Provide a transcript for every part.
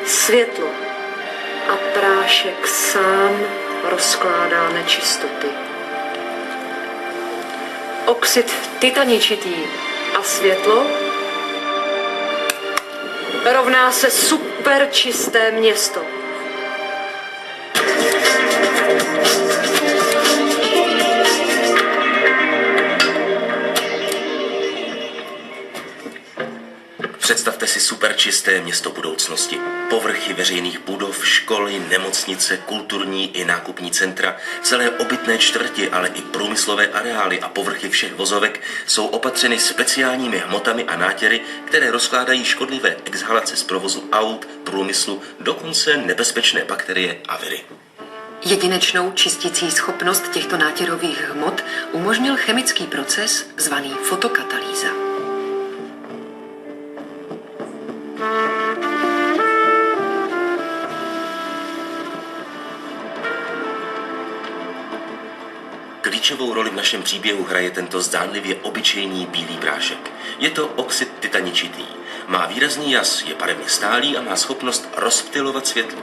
Světlo a prášek sám rozkládá nečistoty. Oxid titaničitý a světlo rovná se super čisté město. Představte si superčisté město budoucnosti. Povrchy veřejných budov, školy, nemocnice, kulturní i nákupní centra, celé obytné čtvrti, ale i průmyslové areály a povrchy všech vozovek jsou opatřeny speciálními hmotami a nátěry, které rozkládají škodlivé exhalace z provozu aut, průmyslu, dokonce nebezpečné bakterie a viry. Jedinečnou čistící schopnost těchto nátěrových hmot umožnil chemický proces zvaný fotokatalýza. Klíčovou roli v našem příběhu hraje tento zdánlivě obyčejný bílý prášek. Je to oxid titaničitý. Má výrazný jas, je barevně stálý a má schopnost rozptylovat světlo.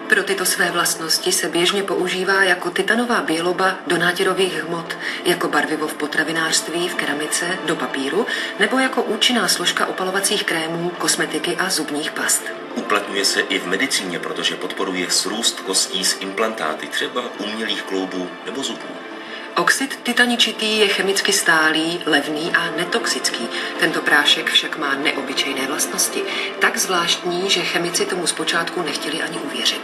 Pro tyto své vlastnosti se běžně používá jako titanová běloba do nátěrových hmot, jako barvivo v potravinářství, v keramice, do papíru, nebo jako účinná složka opalovacích krémů, kosmetiky a zubních past. Uplatňuje se i v medicíně, protože podporuje srůst kostí s implantáty, třeba umělých kloubů nebo zubů. Oxid titaničitý je chemicky stálý, levný a netoxický. Tento prášek však má neobyčejné vlastnosti. Tak zvláštní, že chemici tomu zpočátku nechtěli ani uvěřit.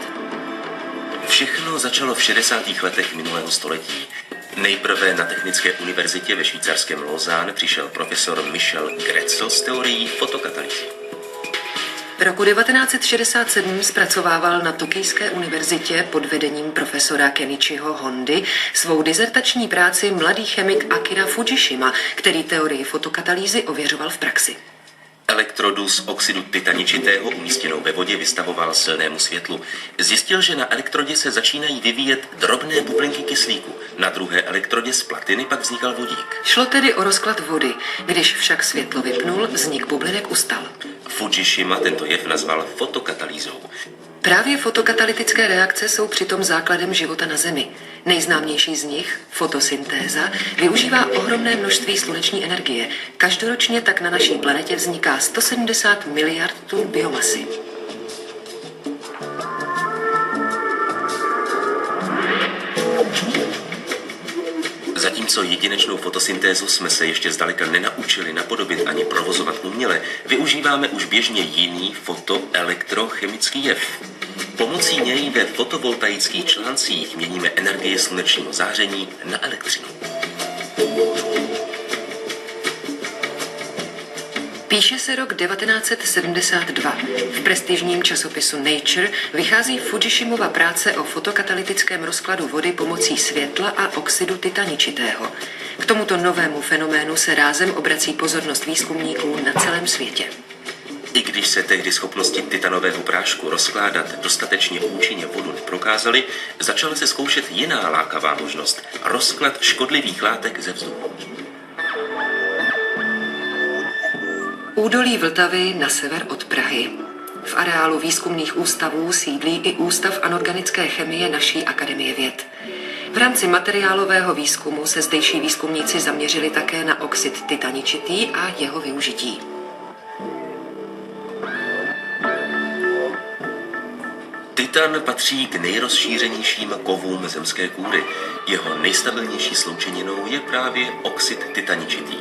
Všechno začalo v 60. letech minulého století. Nejprve na Technické univerzitě ve švýcarském Lausanne přišel profesor Michel Grätzel s teorií fotokatalýzy. Roku 1967 zpracovával na Tokijské univerzitě pod vedením profesora Kenichiho Hondy svou dizertační práci mladý chemik Akira Fujishima, který teorii fotokatalýzy ověřoval v praxi. Elektrodu z oxidu titaničitého umístěnou ve vodě vystavoval silnému světlu. Zjistil, že na elektrodě se začínají vyvíjet drobné bublinky kyslíku. Na druhé elektrodě z platiny pak vznikal vodík. Šlo tedy o rozklad vody. Když však světlo vypnul, vznik bublinek ustal. Fujishima tento jev nazval fotokatalýzou. Právě fotokatalytické reakce jsou přitom základem života na Zemi. Nejznámější z nich, fotosyntéza, využívá ohromné množství sluneční energie. Každoročně tak na naší planetě vzniká 170 miliard tun biomasy. Zatímco jedinečnou fotosyntézu jsme se ještě zdaleka nenaučili napodobit ani provozovat uměle, využíváme už běžně jiný fotoelektrochemický jev. Pomocí něj ve fotovoltaických článcích měníme energie slunečního záření na elektřinu. Píše se rok 1972. V prestižním časopisu Nature vychází Fujishimova práce o fotokatalytickém rozkladu vody pomocí světla a oxidu titaničitého. K tomuto novému fenoménu se rázem obrací pozornost výzkumníků na celém světě. I když se tehdy schopnosti titanového prášku rozkládat dostatečně účinně vodu neprokázaly, začala se zkoušet jiná lákavá možnost – rozklad škodlivých látek ze vzduchu. Údolí Vltavy na sever od Prahy. V areálu výzkumných ústavů sídlí i Ústav anorganické chemie naší Akademie věd. V rámci materiálového výzkumu se zdejší výzkumníci zaměřili také na oxid titaničitý a jeho využití. Titan patří k nejrozšířenějším kovům zemské kůry. Jeho nejstabilnější sloučeninou je právě oxid titaničitý.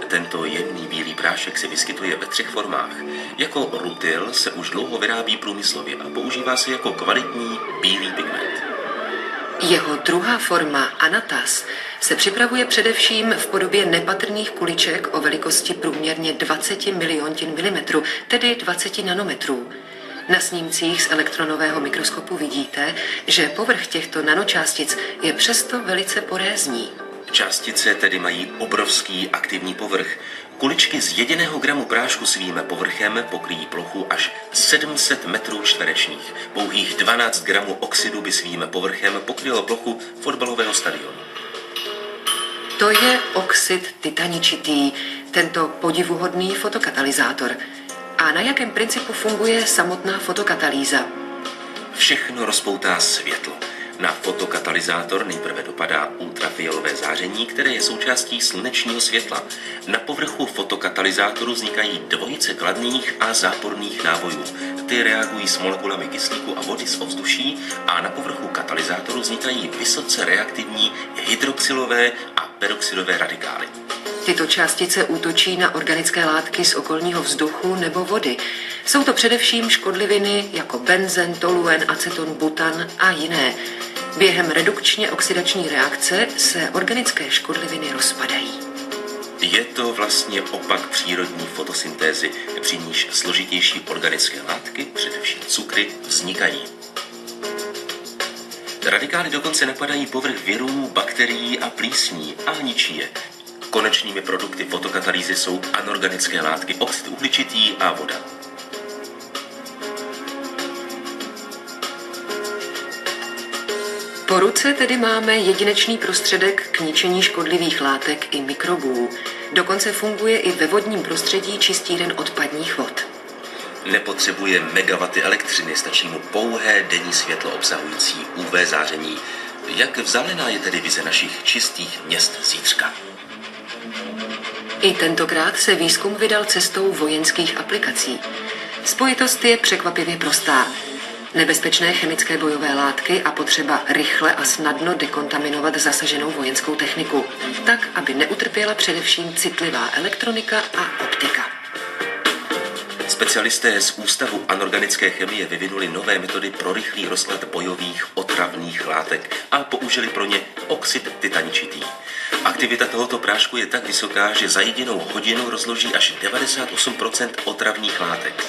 Tento jemný bílý prášek se vyskytuje ve 3 formách. Jako rutyl se už dlouho vyrábí průmyslově a používá se jako kvalitní bílý pigment. Jeho druhá forma, anatas, se připravuje především v podobě nepatrných kuliček o velikosti průměrně 20 miliontin milimetru, tedy 20 nanometrů. Na snímcích z elektronového mikroskopu vidíte, že povrch těchto nanočástic je přesto velice porézní. Částice tedy mají obrovský aktivní povrch. Kuličky z 1 gramu prášku svým povrchem pokryjí plochu až 700 metrů čtverečních. Pouhých 12 gramů oxidu by svým povrchem pokrylo plochu fotbalového stadionu. To je oxid titaničitý, tento podivuhodný fotokatalyzátor. A na jakém principu funguje samotná fotokatalýza? Všechno rozpoutá světlo. Na fotokatalyzátor nejprve dopadá ultrafialové záření, které je součástí slunečního světla. Na povrchu fotokatalyzátoru vznikají dvojice kladných a záporných nábojů. Ty reagují s molekulami kyslíku a vody z ovzduší a na povrchu katalyzátoru vznikají vysoce reaktivní hydroxylové a peroxidové radikály. Tyto částice útočí na organické látky z okolního vzduchu nebo vody. Jsou to především škodliviny jako benzen, toluen, aceton, butan a jiné. Během redukčně oxidační reakce se organické škodliviny rozpadají. Je to vlastně opak přírodní fotosyntézy, při níž složitější organické látky, především cukry, vznikají. Radikály dokonce napadají povrch virů, bakterií a plísní a ničí je. Konečnými produkty fotokatalýzy jsou anorganické látky, oxid uhličitý a voda. Po ruce tedy máme jedinečný prostředek k ničení škodlivých látek i mikrobů. Dokonce funguje i ve vodním prostředí čistíren odpadních vod. Nepotřebuje megawaty elektřiny, stačí mu pouhé denní světlo obsahující UV záření. Jak vzdálená je tedy vize našich čistých měst zítřka? I tentokrát se výzkum vydal cestou vojenských aplikací. Spojitost je překvapivě prostá. Nebezpečné chemické bojové látky a potřeba rychle a snadno dekontaminovat zasaženou vojenskou techniku, tak, aby neutrpěla především citlivá elektronika a optika. Specialisté z Ústavu anorganické chemie vyvinuli nové metody pro rychlý rozklad bojových otravných látek a použili pro ně oxid titaničitý. Aktivita tohoto prášku je tak vysoká, že za jedinou hodinu rozloží až 98% otravných látek.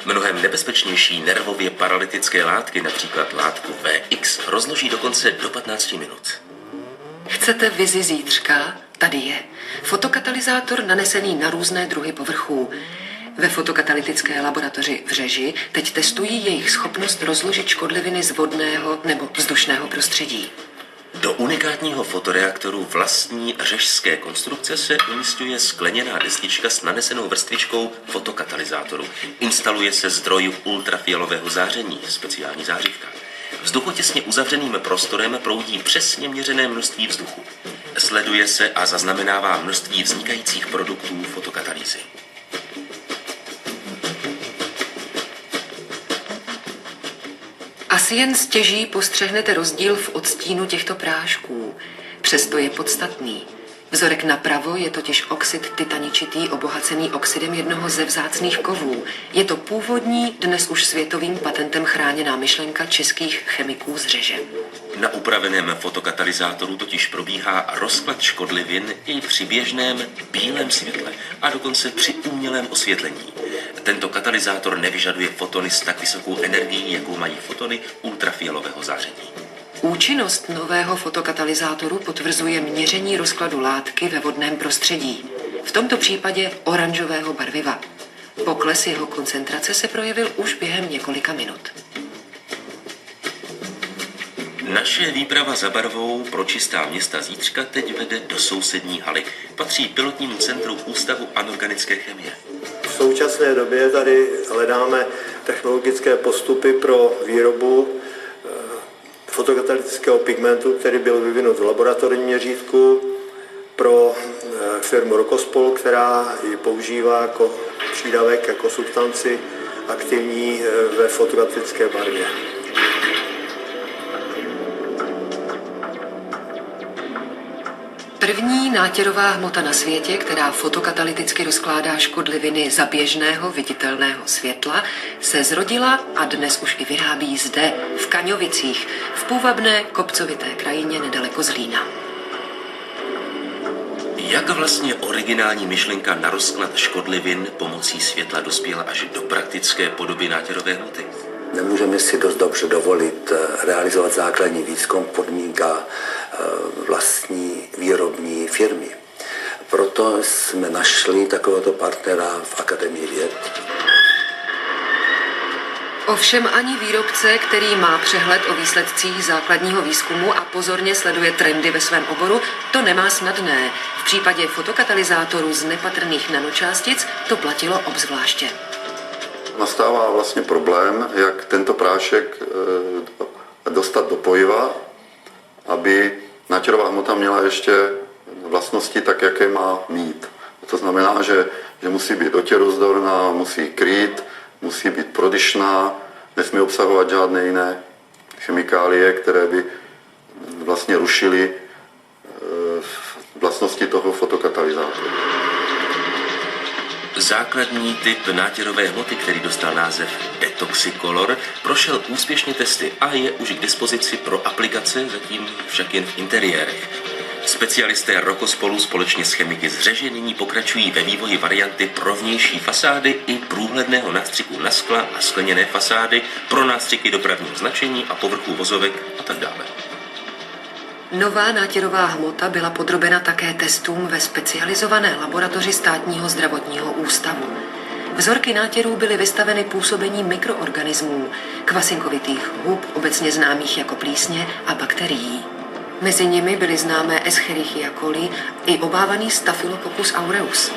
Mnohem nebezpečnější nervově paralytické látky, například látku VX, rozloží dokonce do 15 minut. Chcete vizi zítřka? Tady je. Fotokatalyzátor nanesený na různé druhy povrchů. Ve fotokatalytické laboratoři v Řeži teď testují jejich schopnost rozložit škodliviny z vodného nebo vzdušného prostředí. Do unikátního fotoreaktoru vlastní řežské konstrukce se umisťuje skleněná destička s nanesenou vrstvičkou fotokatalyzátoru. Instaluje se zdroj ultrafialového záření, speciální zářivka. Vzduchotěsně uzavřeným prostorem proudí přesně měřené množství vzduchu. Sleduje se a zaznamenává množství vznikajících produktů fotokatalýzy. Asi jen stěží postřehnete rozdíl v odstínu těchto prášků. Přesto je podstatný. Vzorek napravo je totiž oxid titaničitý obohacený oxidem jednoho ze vzácných kovů. Je to původní, dnes už světovým patentem chráněná myšlenka českých chemiků z Řeže. Na upraveném fotokatalyzátoru totiž probíhá rozklad škodlivin i při běžném bílém světle a dokonce při umělém osvětlení. Tento katalyzátor nevyžaduje fotony s tak vysokou energií, jakou mají fotony ultrafialového záření. Účinnost nového fotokatalyzátoru potvrzuje měření rozkladu látky ve vodném prostředí. V tomto případě oranžového barviva. Pokles jeho koncentrace se projevil už během několika minut. Naše výprava za barvou pro čistá města zítřka teď vede do sousední haly. Patří pilotnímu centru Ústavu anorganické chemie. V současné době tady hledáme technologické postupy pro výrobu fotokatalytického pigmentu, který byl vyvinut v laboratorním měřítku pro firmu Rokospol, která ji používá jako přídavek, jako substanci aktivní ve fotokatalytické barvě. První nátěrová hmota na světě, která fotokatalyticky rozkládá škodliviny za běžného viditelného světla, se zrodila a dnes už i vyrábí zde, v Kaňovicích, v půvabné kopcovité krajině nedaleko Zlína. Jak vlastně originální myšlenka na rozklad škodlivin pomocí světla dospěla až do praktické podoby nátěrové hmoty? Nemůžeme si dost dobře dovolit realizovat základní výzkum v podmínkách vlastní výrobní firmy. Proto jsme našli takovéto partnera v Akademii věd. Ovšem ani výrobce, který má přehled o výsledcích základního výzkumu a pozorně sleduje trendy ve svém oboru, to nemá snadné. V případě fotokatalyzátorů z nepatrných nanočástic to platilo obzvláště. nastává vlastně problém, jak tento prášek dostat do pojiva, aby nátěrová hmota měla ještě vlastnosti tak, jaké má mít. To znamená, že musí být otěrozdorná, musí krýt, musí být prodyšná, nesmí obsahovat žádné jiné chemikálie, které by vlastně rušily vlastnosti toho fotokatalyzátoru. Základní typ nátěrové hmoty, který dostal název Detoxicolor, prošel úspěšně testy a je už k dispozici pro aplikace, zatím však jen v interiérech. Specialisté Rokospolu společně s chemiky z Řeže nyní pokračují ve vývoji varianty pro vnější fasády i průhledného nástřiku na skla a skleněné fasády, pro nástřiky dopravního značení a povrchů vozovek a tak dále. Nová nátěrová hmota byla podrobena také testům ve specializované laboratoři Státního zdravotního ústavu. Vzorky nátěrů byly vystaveny působení mikroorganismů, kvasinkovitých hub, obecně známých jako plísně, a bakterií. Mezi nimi byly známé Escherichia coli i obávaný Staphylococcus aureus.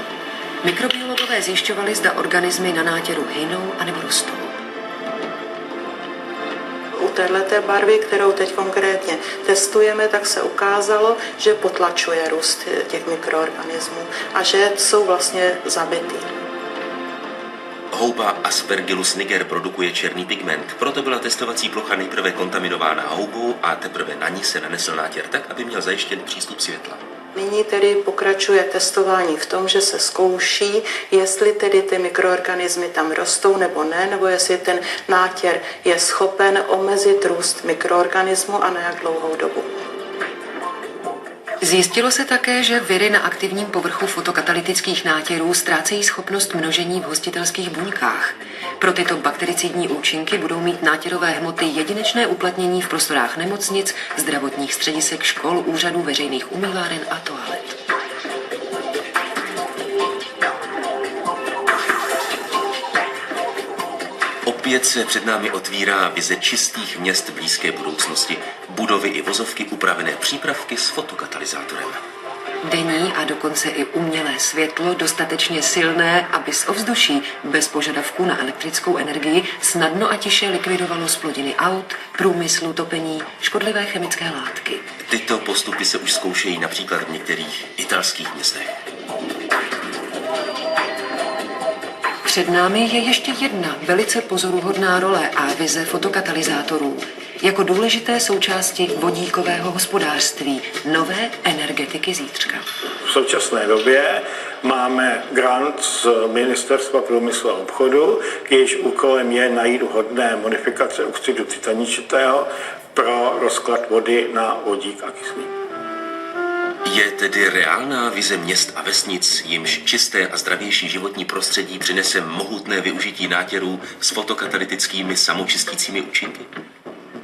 Mikrobiologové zjišťovali, zda organismy na nátěru hynou anebo rostou. U téhleté barvy, kterou teď konkrétně testujeme, tak se ukázalo, že potlačuje růst těch mikroorganismů a že jsou vlastně zabity. Houba Aspergillus niger produkuje černý pigment, proto byla testovací plocha nejprve kontaminována houbou a teprve na ní se nanesl nátěr tak, aby měl zajištěn přístup světla. Nyní tedy pokračuje testování v tom, že se zkouší, jestli tedy ty mikroorganismy tam rostou nebo ne, nebo jestli ten nátěr je schopen omezit růst mikroorganismu a na jak dlouhou dobu. Zjistilo se také, že viry na aktivním povrchu fotokatalytických nátěrů ztrácejí schopnost množení v hostitelských buňkách. Pro tyto baktericidní účinky budou mít nátěrové hmoty jedinečné uplatnění v prostorách nemocnic, zdravotních středisek, škol, úřadů, veřejných umýváren a toalet. Opět se před námi otvírá vize čistých měst blízké budoucnosti. Budovy i vozovky upravené přípravky s fotokatalyzátorem. Denní a dokonce i umělé světlo dostatečně silné, aby z ovzduší bez požadavků na elektrickou energii snadno a tiše likvidovalo zplodiny aut, průmyslu, topení, škodlivé chemické látky. Tyto postupy se už zkoušejí například v některých italských městech. Před námi je ještě jedna velice pozoruhodná role a vize fotokatalyzátorů. Jako důležité součásti vodíkového hospodářství, nové energetiky zítřka. V současné době máme grant z Ministerstva průmyslu a obchodu, jejíž úkolem je najít vhodné modifikace oxidu titaničitého pro rozklad vody na vodík a kyslík. Je tedy reálná vize měst a vesnic, jimž čisté a zdravější životní prostředí přinese mohutné využití nátěrů s fotokatalytickými samočistícími účinky?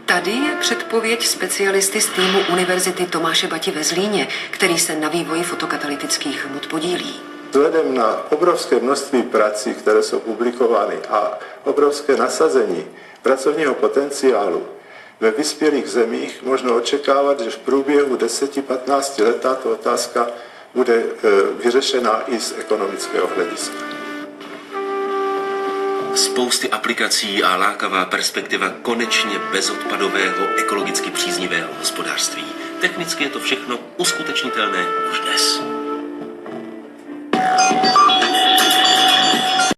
Tady je předpověď specialisty z týmu Univerzity Tomáše Bati ve Zlíně, který se na vývoji fotokatalytických hmot podílí. Vzhledem na obrovské množství prací, které jsou publikovány a obrovské nasazení pracovního potenciálu ve vyspělých zemích, možno očekávat, že v průběhu 10-15 let tato otázka bude vyřešena i z ekonomického hlediska. Spousty aplikací a lákavá perspektiva konečně bezodpadového, ekologicky příznivého hospodářství. Technicky je to všechno uskutečnitelné už dnes.